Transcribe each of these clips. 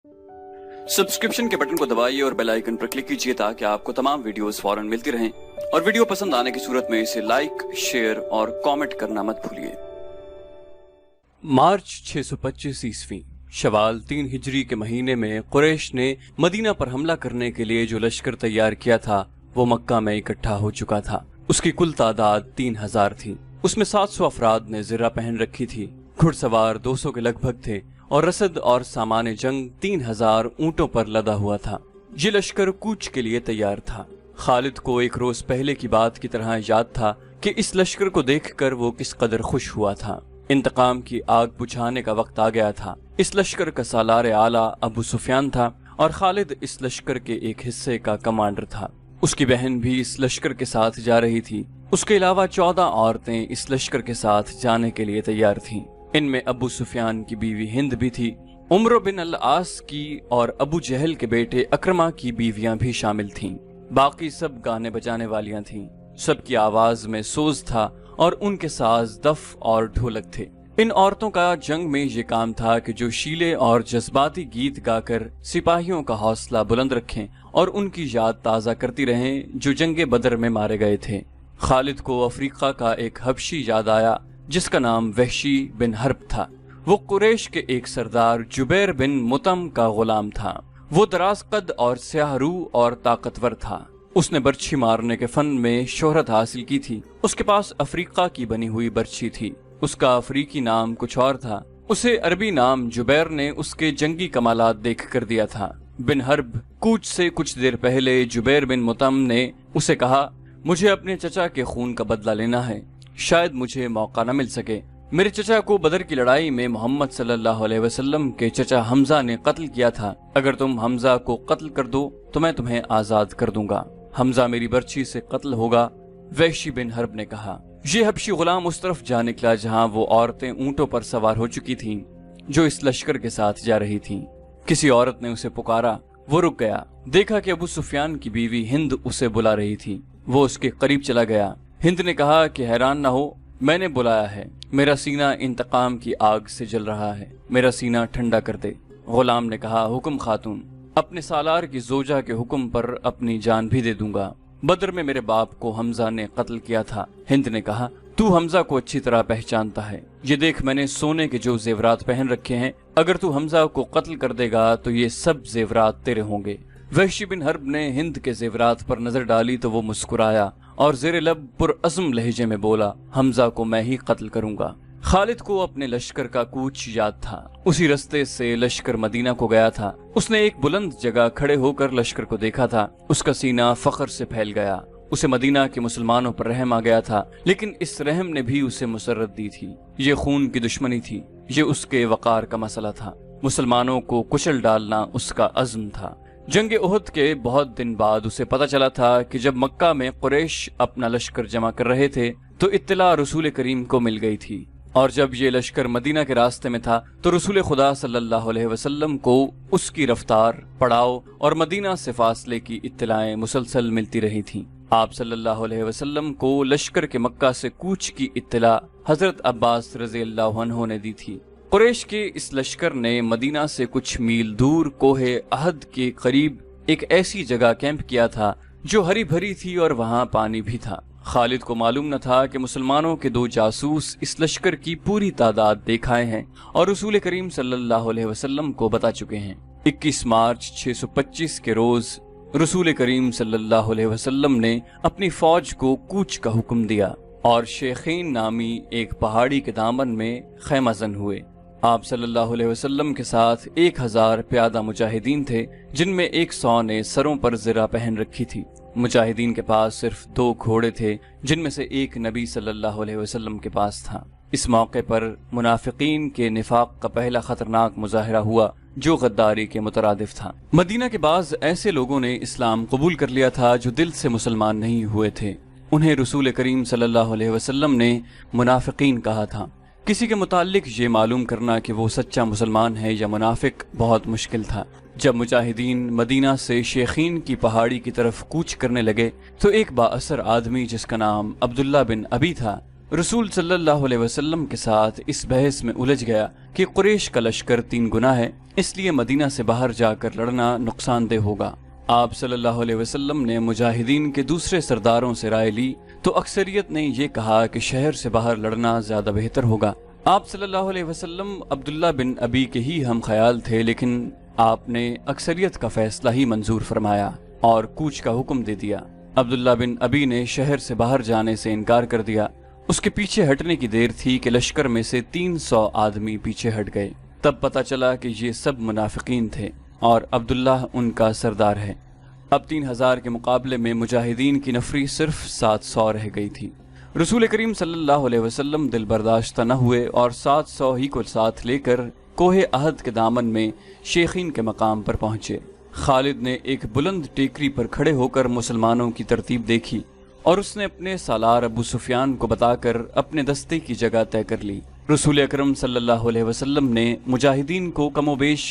Subscription के button को दबाइए और बेल आइकन पर क्लिक कीजिए ताकि आपको तमाम वीडियोस फौरन मिलती रहें और वीडियो पसंद आने की सूरत में इसे लाइक, शेयर और कमेंट करना मत भूलिए। मार्च 625 ईस्वी शवाल 3 हिजरी के महीने में कुरैश ने मदीना पर हमला करने के लिए जो लश्कर तैयार किया था वो मक्का में इकट्ठा हो चुका था। उसकी कुल तादाद 3000 थी। उसमें 700 अफराद ने ज़िर्रा पहन रखी थी, घुड़सवार 200 के लगभग थे और रसद और सामान जंग 3000 ऊंटों पर लदा हुआ था। ये लश्कर कूच के लिए तैयार था। खालिद को एक रोज पहले की बात की तरह याद था कि इस लश्कर को देखकर वो किस कदर खुश हुआ था। इंतकाम की आग बुझाने का वक्त आ गया था। इस लश्कर का सालार आला अबू सुफियान था और खालिद इस लश्कर के एक हिस्से का कमांडर था। उसकी बहन भी इस लश्कर के साथ जा रही थी। उसके अलावा 14 औरतें इस लश्कर के साथ जाने के लिए तैयार थीं। इनमें अबू सुफियान की बीवी हिंद भी थी। उमर बिन अल आस की और अबू जहल के बेटे अकरमा की बीवियां भी शामिल थीं। बाकी सब गाने बजाने वालियां थीं। सबकी आवाज में सोज था और उनके साज दफ और ढोलक थे। इन औरतों का जंग में ये काम था कि जो शीले और जज्बाती गीत गाकर सिपाहियों का हौसला बुलंद रखें और उनकी याद ताज़ा करती रहें जो जंगे बदर में मारे गए थे। खालिद को अफ्रीका का एक हबशी याद आया जिसका नाम वहशी बिन हर्ब था। वो कुरैश के एक सरदार जुबैर बिन मुतम का गुलाम था। वो दराज कद और स्याह रू और ताकतवर था। उसने बर्छी मारने के फन में शोहरत हासिल की थी। उसके पास अफ्रीका की बनी हुई बर्छी थी। उसका अफ्रीकी नाम कुछ और था। उसे अरबी नाम जुबैर ने उसके जंगी कमालात देख कर दिया था। बिन हर्ब कूच से कुछ देर पहले जुबैर बिन मुतम ने उसे कहा, मुझे अपने चचा के खून का बदला लेना है। शायद मुझे मौका न मिल सके। मेरे चचा को बदर की लड़ाई में मोहम्मद सल्लल्लाहु अलैहि वसल्लम के चचा हमजा ने कत्ल किया था। अगर तुम हमजा को कत्ल कर दो तो मैं तुम्हें आजाद कर दूंगा। हमजा मेरी बर्छी से कत्ल होगा। वहशी बिन हर्ब ने कहा। ये हबशी गुलाम उस तरफ जा निकला जहां वो औरतें ऊंटों पर सवार हो चुकी थीं जो इस लश्कर के साथ जा रही थीं। किसी औरत ने उसे पुकारा। वो रुक गया। देखा कि अबू सुफियान की बीवी हिंद उसे बुला रही थी। वो उसके करीब चला गया। हिंद ने कहा कि हैरान न हो, मैंने बुलाया है। मेरा सीना इंतकाम की आग से जल रहा है। मेरा सीना ठंडा कर दे। गुलाम ने कहा, हुक्म खातून, अपने सालार की जोजा के हुक्म पर अपनी जान भी दे दूंगा। बदर में मेरे बाप को हमजा ने कत्ल किया था। हिंद ने कहा, तू हमजा को अच्छी तरह पहचानता है। ये देख, मैंने सोने के जो जेवरात पहन रखे हैं। अगर तू हमजा को कत्ल कर देगा तो ये सब जेवरात तेरे होंगे। वहशी बिन हर्ब ने हिंद के जेवरात पर नजर डाली तो वो मुस्कुराया और ज़ेरे लब पुरअज़्म लहजे में बोला, हमजा को मैं ही कत्ल करूंगा। खालिद को अपने लश्कर का कूच याद था। उसी रास्ते से लश्कर मदीना को गया था। उसने एक बुलंद जगह खड़े होकर लश्कर को देखा था। उसका सीना फख्र से फैल गया। उसे मदीना के मुसलमानों पर रहम आ गया था, लेकिन इस रहम ने भी उसे मुसर्रत दी थी। ये खून की दुश्मनी थी। ये उसके वकार का मसला था। मुसलमानों को कुचल डालना उसका अज़्म था। जंग उहद के बहुत दिन बाद उसे पता चला था कि जब मक्का में कुरैश अपना लश्कर जमा कर रहे थे तो इत्तला रसूल करीम को मिल गई थी, और जब ये लश्कर मदीना के रास्ते में था तो रसूल खुदा सल्लल्लाहु अलैहि वसल्लम को उसकी रफ्तार, पड़ाव और मदीना से फासले की इत्तलाएं मुसलसल मिलती रही थीं। आप सल्लल्लाहु अलैहि वसल्लम को लश्कर के मक्का से कूच की इत्तला हजरत अब्बास रज़ियल्लाहु अन्हु ने दी थी। कुरैश के इस लश्कर ने मदीना से कुछ मील दूर कोहे अहद के करीब एक ऐसी जगह कैंप किया था जो हरी भरी थी और वहां पानी भी था। खालिद को मालूम न था कि मुसलमानों के 2 जासूस इस लश्कर की पूरी तादाद देखाए हैं और रसूल करीम सल्लल्लाहु अलैहि वसल्लम को बता चुके हैं। 21 मार्च 625 के रोज रसूल करीम सल्लल्लाहु अलैहि वसल्लम ने अपनी फौज को कूच का हुक्म दिया और शेखीन नामी एक पहाड़ी के दामन में खैमाजन हुए। आप सल्लल्लाहु अलैहि वसल्लम के साथ 1000 प्यादा मुजाहिदीन थे, जिनमें 100 ने सरों पर ज़िरा पहन रखी थी। मुजाहिदीन के पास सिर्फ 2 घोड़े थे, जिनमें से एक नबी सल्लल्लाहु अलैहि वसल्लम के पास था। इस मौके पर मुनाफिकीन के निफाक का पहला खतरनाक मुजाहिरा हुआ जो गद्दारी के मुतरादिफ था। मदीना के बाज़ ऐसे लोगों ने इस्लाम कबूल कर लिया था जो दिल से मुसलमान नहीं हुए थे। उन्हें रसूल करीम सल्लल्लाहु अलैहि वसल्लम ने मुनाफिकीन कहा था। किसी के मुताल्लिक ये मालूम करना कि वो सच्चा मुसलमान है या मुनाफिक बहुत मुश्किल था। जब मुजाहिदीन मदीना से शेखीन की पहाड़ी की तरफ कूच करने लगे तो एक बाअसर आदमी जिसका नाम अब्दुल्ला बिन अबी था रसूल सल्लल्लाहु अलैहि वसल्लम के साथ इस बहस में उलझ गया कि कुरैश का लश्कर 3 गुना है, इसलिए मदीना से बाहर जाकर लड़ना नुकसानदेह होगा। आप सल्लल्लाहु अलैहि वसल्लम ने मुजाहिदीन के दूसरे सरदारों से राय ली तो अक्सरियत ने ये कहा कि शहर से बाहर लड़ना ज्यादा बेहतर होगा। आप सल्लल्लाहु अलैहि वसल्लम अब्दुल्ला बिन अबी के ही हम ख्याल थे, लेकिन आपने अक्सरियत का फैसला ही मंजूर फरमाया और कूच का हुक्म दे दिया। अब्दुल्ला बिन अबी ने शहर से बाहर जाने से इनकार कर दिया। उसके पीछे हटने की देर थी कि लश्कर में से 300 आदमी पीछे हट गए। तब पता चला कि ये सब मुनाफिकीन थे और अब्दुल्ला उनका सरदार है। अब 3000 के मुकाबले में मुजाहिदीन की नफरी सिर्फ 700 रह गई थी। रसूल करीम सल्लल्लाहु अलैहि वसल्लम दिल बर्दाश्त न हुए और 700 ही को साथ लेकर कोहे अहद के दामन में शेखीन के मकाम पर पहुंचे। खालिद ने एक बुलंद टेकरी पर खड़े होकर मुसलमानों की तरतीब देखी और उसने अपने सालार अबू सुफियान को बताकर अपने दस्ते की जगह तय कर ली। रसूल अकरम सल्लल्लाहु अलैहि वसल्लम ने मुजाहिदीन को कमोबेश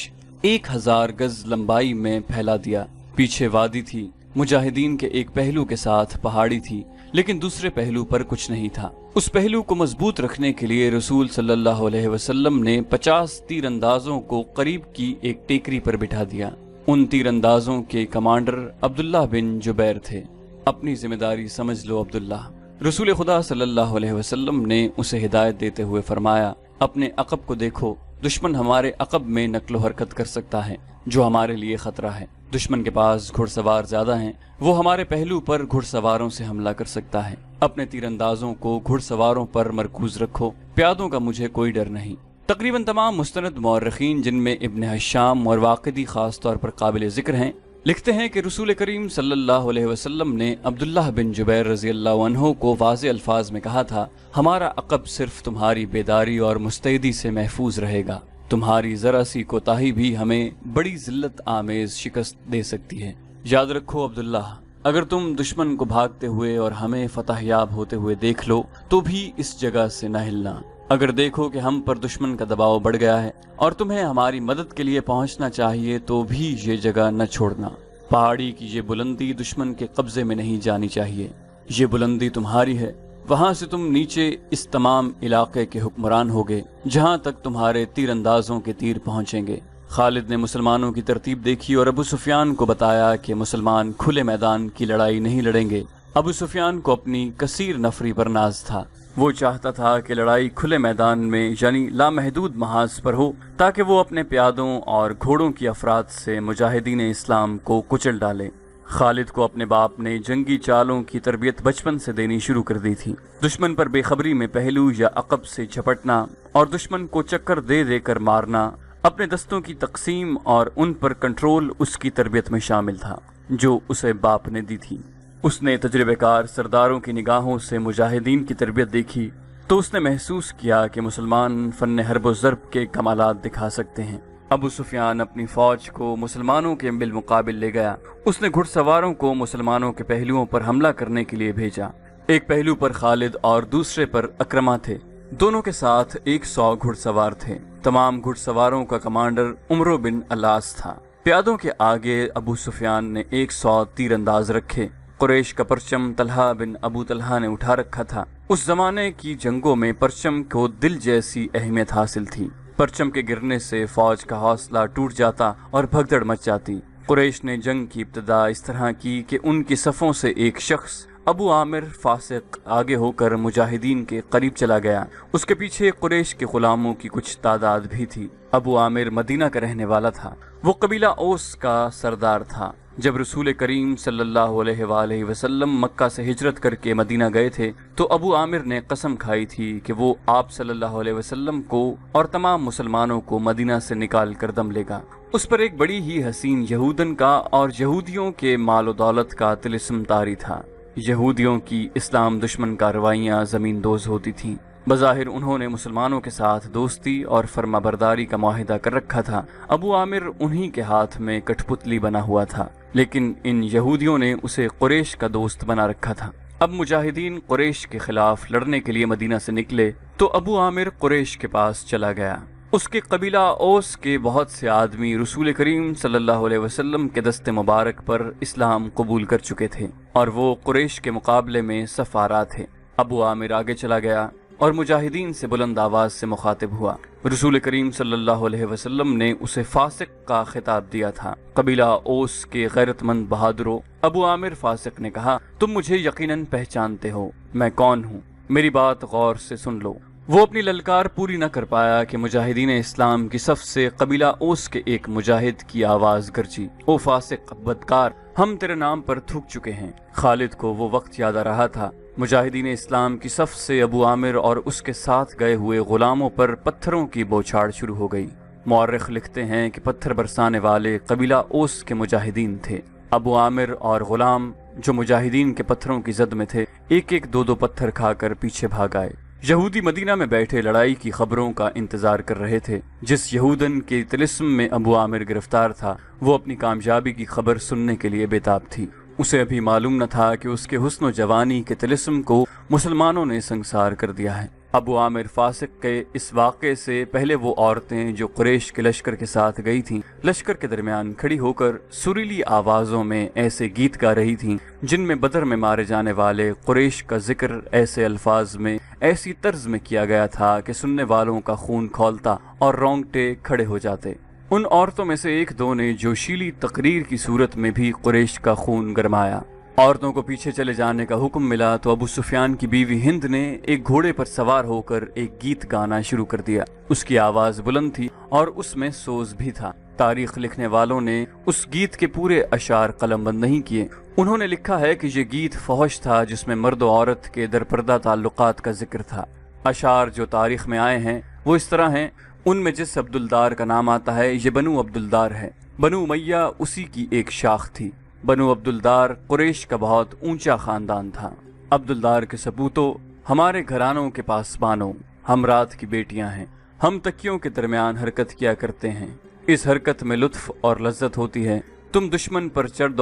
1000 गज लंबाई में फैला दिया। पीछे वादी थी, मुजाहिदीन के एक पहलू के साथ पहाड़ी थी, लेकिन दूसरे पहलू पर कुछ नहीं था। उस पहलू को मजबूत रखने के लिए रसूल सल्लल्लाहु अलैहि वसल्लम ने 50 तीरंदाजों को करीब की एक टेकरी पर बिठा दिया। उन तीरंदाजों के कमांडर अब्दुल्ला बिन जुबैर थे। अपनी जिम्मेदारी समझ लो अब्दुल्ला। रसूल खुदा सल्लल्लाहु अलैहि वसल्लम ने उसे हिदायत देते हुए फरमाया, अपने अक़ब को देखो, दुश्मन हमारे अक़ब में नक्लो हरकत कर सकता है, जो हमारे लिए खतरा है। दुश्मन के पास घुड़सवार ज्यादा हैं, वो हमारे पहलू पर घुड़सवारों से हमला कर सकता है। अपने तीरंदाजों को घुड़सवारों पर मरकूज रखो, प्यादों का मुझे कोई डर नहीं। तकरीबन तमाम मुस्तनद मौरखीन, जिनमें इब्न हशाम और वाक़िदी खास तौर पर काबिल जिक्र हैं, लिखते हैं कि रसूल करीम सल्लल्लाहु अलैहि वसल्लम ने अब्दुल्लाह बिन जुबैर रज़ियल्लाहु अन्हु को वाज़े अल्फाज में कहा था, हमारा अक़ब सिर्फ तुम्हारी बेदारी और मुस्तैदी से महफूज रहेगा। तुम्हारी जरा सी कोताही भी हमें बड़ी जिल्लत आमेज शिकस्त दे सकती है। याद रखो अब्दुल्लाह, अगर तुम दुश्मन को भागते हुए और हमें फतहयाब होते हुए देख लो तो भी इस जगह से न हिलना। अगर देखो कि हम पर दुश्मन का दबाव बढ़ गया है और तुम्हें हमारी मदद के लिए पहुंचना चाहिए तो भी ये जगह न छोड़ना। पहाड़ी की ये बुलंदी दुश्मन के कब्जे में नहीं जानी चाहिए। ये बुलंदी तुम्हारी है, वहां से तुम नीचे इस तमाम इलाके के हुक्मरान होगे जहां तक तुम्हारे तीरंदाजों के तीर पहुंचेंगे। खालिद ने मुसलमानों की तरतीब देखी और अबू सुफियान को बताया कि मुसलमान खुले मैदान की लड़ाई नहीं लड़ेंगे। अबू सुफियान को अपनी कसीर नफरी पर नाज था। वो चाहता था कि लड़ाई खुले मैदान में यानी लामहदूद महाज पर हो, ताकि वो अपने प्यादों और घोड़ों की अफराद से मुजाहिदीन इस्लाम को कुचल डाले। खालिद को अपने बाप ने जंगी चालों की तरबियत बचपन से देनी शुरू कर दी थी। दुश्मन पर बेखबरी में पहलू या अक़ब से झपटना और दुश्मन को चक्कर दे देकर मारना, अपने दस्तों की तकसीम और उन पर कंट्रोल उसकी तरबियत में शामिल था, जो उसे बाप ने दी थी। उसने तजुर्बेकार सरदारों की निगाहों से मुजाहिदीन की तरबियत देखी तो उसने महसूस किया कि मुसलमान फन हर्ब ज़र्ब के कमालात दिखा सकते हैं। अबू सुफियान अपनी फौज को मुसलमानों के बिलमुकाबिल ले गया। उसने घुड़सवारों को मुसलमानों के पहलुओं पर हमला करने के लिए भेजा। एक पहलू पर खालिद और दूसरे पर अक्रमा थे। दोनों के साथ 100 घुड़सवार थे। तमाम घुड़सवारों का कमांडर उमरो बिन अलास था। प्यादों के आगे अबू सुफियान ने 100 तीरंदाज रखे। कुरैश का परचम तलहा बिन अबू तलहा ने उठा रखा था। उस जमाने की जंगों में परचम को दिल जैसी अहमियत हासिल थी। परचम के गिरने से फौज का हौसला टूट जाता और भगदड़ मच जाती। कुरैश ने जंग की इब्तिदा इस तरह की कि उनकी सफ़ों से एक शख्स अबू आमिर फासिक आगे होकर मुजाहिदीन के करीब चला गया। उसके पीछे कुरैश के गुलामों की कुछ तादाद भी थी। अबू आमिर मदीना का रहने वाला था। वो कबीला ओस का सरदार था। जब रसूल करीम सल्लल्लाहु अलैहि वसल्लम मक्का से हिजरत करके मदीना गए थे तो अबू आमिर ने कसम खाई थी कि वो आप सल्लल्लाहु अलैहि वसल्लम को और तमाम मुसलमानों को मदीना से निकाल कर दम लेगा। उस पर एक बड़ी ही हसीन यहूदन का और यहूदियों के मालो दौलत का तिलिस्म तारी था। यहूदियों की इस्लाम दुश्मन कार्रवाइयाँ जमीन दोज होती थीं। बज़ाहिर उन्होंने मुसलमानों के साथ दोस्ती और फर्माबरदारी का मुआहिदा कर रखा था। अबू आमिर उन्हीं के हाथ में कठपुतली बना हुआ था, लेकिन इन यहूदियों ने उसे कुरैश का दोस्त बना रखा था। अब मुजाहिदीन कुरैश के खिलाफ लड़ने के लिए मदीना से निकले तो अबू आमिर कुरैश के पास चला गया। उसके कबीला ओस के बहुत से आदमी रसूल करीम सल्लल्लाहु अलैहि वसल्लम के दस्ते मुबारक पर इस्लाम कबूल कर चुके थे और वो कुरैश के मुकाबले में सफारा थे। ابو عامر آگے چلا گیا اور مجاہدین سے بلند آواز سے مخاطب ہوا۔ رسول کریم صلی اللہ علیہ وسلم نے اسے فاسق کا خطاب دیا تھا۔ قبیلہ اوس کے غیرت مند بہادروں، ابو عامر فاسق نے کہا، تم مجھے یقیناً پہچانتے ہو، میں کون ہوں، میری بات غور سے سن لو۔ وہ اپنی للکار پوری نہ کر پایا کہ مجاہدین اسلام کی صف سے قبیلہ اوس کے ایک مجاہد کی آواز گرجی، او فاسق بدکار، ہم تیرے نام پر تھوک چکے ہیں۔ خالد کو وہ وقت یاد آ رہا تھا۔ مجاہدین اسلام کی صف سے ابو عامر اور اس کے ساتھ گئے ہوئے غلاموں پر پتھروں کی بوچھاڑ شروع ہو گئی۔ مورخ لکھتے ہیں کہ پتھر برسانے والے قبیلہ اوس کے مجاہدین تھے۔ ابو عامر اور غلام جو مجاہدین کے پتھروں کی زد میں تھے، ایک ایک دو پتھر کھا کر پیچھے بھاگ آئے۔ یہودی مدینہ میں بیٹھے لڑائی کی خبروں کا انتظار کر رہے تھے۔ جس یہودن کے طلسم میں ابو عامر گرفتار تھا، وہ اپنی کامیابی کی خبر سننے کے لیے بےتاب تھی۔ اسے ابھی معلوم نہ تھا کہ اس کے حسن و جوانی کے طلسم کو مسلمانوں نے سنگسار کر دیا ہے۔ ابو عامر فاسق کے اس واقعے سے پہلے وہ عورتیں جو قریش کے لشکر کے ساتھ گئی تھیں، لشکر کے درمیان کھڑی ہو کر سریلی آوازوں میں ایسے گیت گا رہی تھیں جن میں بدر میں مارے جانے والے قریش کا ذکر ایسے الفاظ میں، ایسی طرز میں کیا گیا تھا کہ سننے والوں کا خون کھولتا اور رونگٹے کھڑے ہو جاتے۔ ان عورتوں میں سے ایک دو نے جوشیلی تقریر کی صورت میں بھی قریش کا خون گرمایا۔ عورتوں کو پیچھے چلے جانے کا حکم ملا تو ابو سفیان کی بیوی ہند نے ایک گھوڑے پر سوار ہو کر ایک گیت گانا شروع کر دیا۔ اس کی آواز بلند تھی اور اس میں سوز بھی تھا۔ تاریخ لکھنے والوں نے اس گیت کے پورے اشعار قلم بند نہیں کیے۔ انہوں نے لکھا ہے کہ یہ گیت فحش تھا جس میں مرد و عورت کے درپردہ تعلقات کا ذکر تھا۔ اشعار جو تاریخ میں آئے ہیں وہ اس طرح ہیں، ان میں جس عبدالدار کا نام آتا ہے یہ بنو عبدالدار ہے۔ بنو امیہ اسی کی ایک شاخ تھی۔ بنو عبدالدار قریش کا بہت اونچا خاندان تھا۔ عبدالدار کے سپوتوں، ہمارے گھرانوں کے پاسبانوں، ہم رات کی بیٹیاں ہیں، ہم تکیوں کے درمیان حرکت کیا کرتے ہیں، اس حرکت میں لطف اور لذت ہوتی ہے۔ تم دشمن پر چڑھ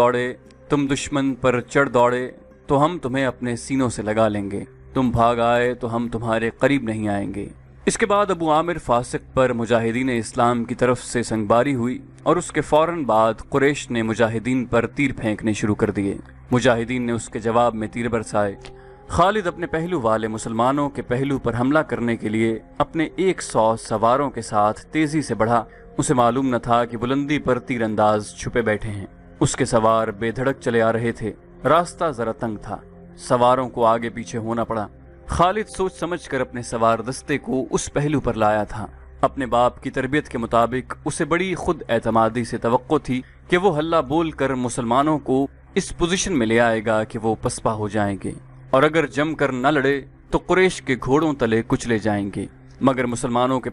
دوڑے تو ہم تمہیں اپنے سینوں سے لگا لیں گے، تم بھاگ آئے تو ہم تمہارے قریب نہیں آئیں گے۔ اس کے بعد ابو عامر فاسق پر مجاہدین اسلام کی طرف سے سنگباری ہوئی اور اس کے فوراً بعد قریش نے مجاہدین پر تیر پھینکنے شروع کر دیے۔ مجاہدین نے اس کے جواب میں تیر برسائے۔ خالد اپنے پہلو والے مسلمانوں کے پہلو پر حملہ کرنے کے لیے اپنے 100 سواروں کے ساتھ تیزی سے بڑھا۔ اسے معلوم نہ تھا کہ بلندی پر تیر انداز چھپے بیٹھے ہیں۔ اس کے سوار بے دھڑک چلے آ رہے تھے۔ راستہ ذرا تنگ تھا، سواروں کو آگے پیچھے ہونا پڑا۔ خالد سوچ سمجھ کر اپنے سوار دستے کو اس پہلو پر لایا تھا۔ اپنے باپ کی تربیت کے مطابق اسے بڑی خود اعتمادی سے توقع تھی کہ وہ ہلہ بول کر مسلمانوں کو اس پوزیشن میں لے آئے گا کہ وہ پسپا ہو جائیں گے، اور اگر جم کر نہ لڑے تو قریش کے گھوڑوں تلے کچلے جائیں گے۔ مگر مسلمانوں کے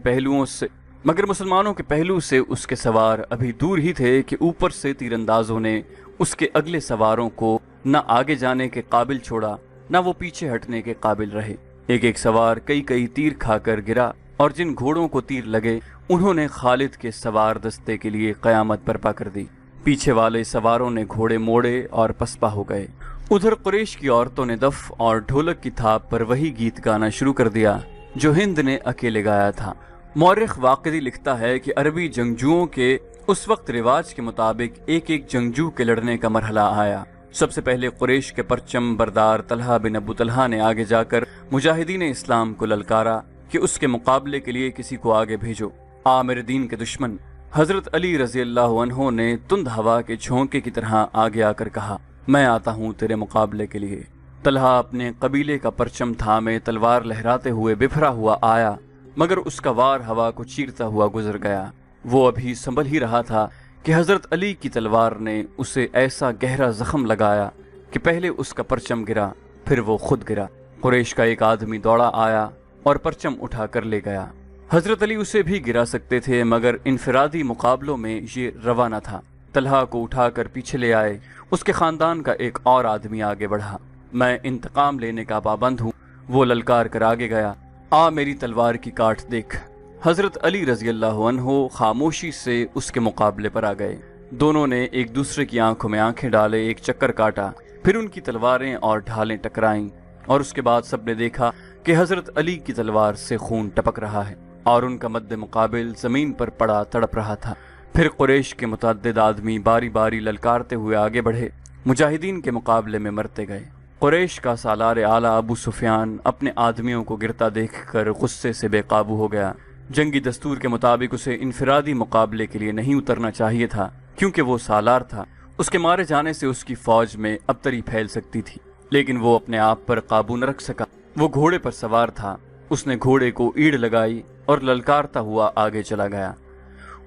پہلو سے اس کے سوار ابھی دور ہی تھے کہ اوپر سے تیر اندازوں نے اس کے اگلے سواروں کو نہ آگے جانے کے قابل چھوڑا نہ وہ پیچھے ہٹنے کے قابل رہے۔ ایک ایک سوار کئی تیر کھا کر گرا، اور جن گھوڑوں کو تیر لگے انہوں نے خالد کے سوار دستے کے لیے قیامت برپا کر دی۔ پیچھے والے سواروں نے گھوڑے موڑے اور پسپا ہو گئے۔ ادھر قریش کی عورتوں نے دف اور ڈھولک کی تھاپ پر وہی گیت گانا شروع کر دیا جو ہند نے اکیلے گایا تھا۔ مورخ واقعی لکھتا ہے کہ عربی جنگجوؤں کے اس وقت رواج کے مطابق ایک ایک جنگجو کے لڑنے کا مرحلہ آیا۔ سب سے پہلے قریش کے پرچم بردار طلحہ بن ابو طلحہ نے آگے جا کر مجاہدین اسلام کو للکارا کہ اس کے مقابلے کے لیے کسی کو آگے بھیجو۔ عامر دین کے دشمن حضرت علی رضی اللہ عنہ نے تند ہوا کے جھونکے کی طرح آگے آ کر کہا، میں آتا ہوں تیرے مقابلے کے لیے۔ طلحہ اپنے قبیلے کا پرچم تھامے تلوار لہراتے ہوئے بفرا ہوا آیا، مگر اس کا وار ہوا کو چیرتا ہوا گزر گیا۔ وہ ابھی سنبھل ہی رہا تھا کہ حضرت علی کی تلوار نے اسے ایسا گہرا زخم لگایا کہ پہلے اس کا پرچم گرا، پھر وہ خود گرا۔ قریش کا ایک آدمی دوڑا آیا اور پرچم اٹھا کر لے گیا۔ حضرت علی اسے بھی گرا سکتے تھے، مگر انفرادی مقابلوں میں یہ روا نہ تھا۔ طلحہ کو اٹھا کر پیچھے لے آئے۔ اس کے خاندان کا ایک اور آدمی آگے بڑھا۔ میں انتقام لینے کا پابند ہوں، وہ للکار کر آگے گیا، آ میری تلوار کی کاٹ دیکھ۔ حضرت علی رضی اللہ عنہ خاموشی سے اس کے مقابلے پر آ گئے۔ دونوں نے ایک دوسرے کی آنکھوں میں آنکھیں ڈالے، ایک چکر کاٹا، پھر ان کی تلواریں اور ڈھالیں ٹکرائیں، اور اس کے بعد سب نے دیکھا کہ حضرت علی کی تلوار سے خون ٹپک رہا ہے اور ان کا مد مقابل زمین پر پڑا تڑپ رہا تھا۔ پھر قریش کے متعدد آدمی باری باری للکارتے ہوئے آگے بڑھے، مجاہدین کے مقابلے میں مرتے گئے۔ قریش کا سالار اعلیٰ ابو سفیان اپنے آدمیوں کو گرتا دیکھ کر غصے سے بے قابو ہو گیا۔ جنگی دستور کے مطابق اسے انفرادی مقابلے کے لیے نہیں اترنا چاہیے تھا، کیونکہ وہ سالار تھا۔ اس کے مارے جانے سے اس کی فوج میں ابتری پھیل سکتی تھی، لیکن وہ اپنے آپ پر قابو نہ رکھ سکا۔ وہ گھوڑے پر سوار تھا۔ اس نے گھوڑے کو ایڑ لگائی اور للکارتا ہوا آگے چلا گیا۔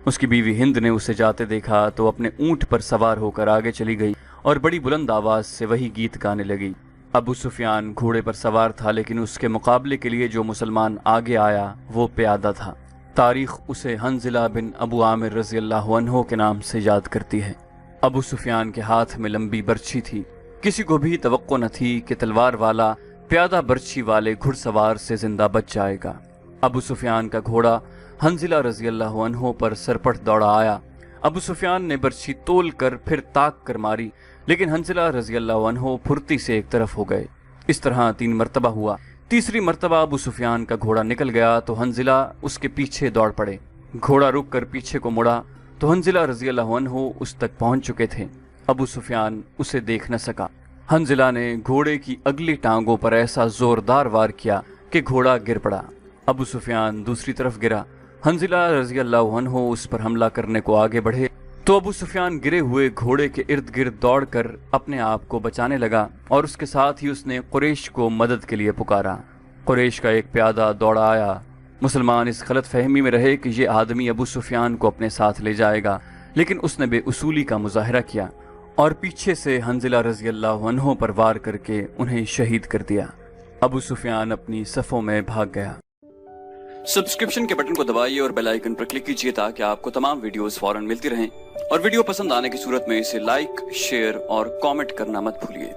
اس کی بیوی ہند نے اسے جاتے دیکھا تو اپنے اونٹ پر سوار ہو کر آگے چلی گئی اور بڑی بلند آواز سے وہی گیت گانے لگی۔ ابو سفیان گھوڑے پر سوار تھا، لیکن اس کے مقابلے کے لیے جو مسلمان آگے آیا وہ پیادہ تھا۔ تاریخ اسے حنظلہ بن ابو عامر رضی اللہ عنہ کے نام سے یاد کرتی ہے۔ ابو سفیان کے ہاتھ میں لمبی برچھی تھی۔ کسی کو بھی توقع نہ تھی کہ تلوار والا پیادہ برچھی والے گھڑ سوار سے زندہ بچ جائے گا۔ ابو سفیان کا گھوڑا حنظلہ رضی اللہ عنہ پر سرپٹ دوڑا آیا۔ ابو سفیان نے برچھی تول کر پھر تاک کر ماری، لیکن حنظلہ رضی اللہ عنہ پھرتی سے ایک طرف ہو گئے۔ اس طرح 3 مرتبہ ہوا۔ تیسری مرتبہ ابو سفیان کا گھوڑا نکل گیا تو حنظلہ اس کے پیچھے دوڑ پڑے۔ گھوڑا رک کر پیچھے کو مڑا تو حنظلہ رضی اللہ عنہ اس تک پہنچ چکے تھے۔ ابو سفیان اسے دیکھ نہ سکا۔ حنظلہ نے گھوڑے کی اگلی ٹانگوں پر ایسا زوردار وار کیا کہ گھوڑا گر پڑا۔ ابو سفیان دوسری طرف گرا۔ حنظلہ رضی اللہ عنہ اس پر حملہ کرنے کو آگے بڑھے تو ابو سفیان گرے ہوئے گھوڑے کے ارد گرد دوڑ کر اپنے آپ کو بچانے لگا، اور اس کے ساتھ ہی اس نے قریش کو مدد کے لیے پکارا۔ قریش کا ایک پیادہ دوڑا آیا۔ مسلمان اس غلط فہمی میں رہے کہ یہ آدمی ابو سفیان کو اپنے ساتھ لے جائے گا، لیکن اس نے بے اصولی کا مظاہرہ کیا اور پیچھے سے حنظلہ رضی اللہ عنہ پر وار کر کے انہیں شہید کر دیا۔ ابو سفیان اپنی صفوں میں بھاگ گیا۔ سبسکرپشن کے بٹن کو دبائیے اور بیل آئیکن پر کلک کیجیے تاکہ آپ کو تمام ویڈیوز فوراً ملتی رہیں، اور ویڈیو پسند آنے کی صورت میں اسے لائک، شیئر اور کامنٹ کرنا مت بھولیے۔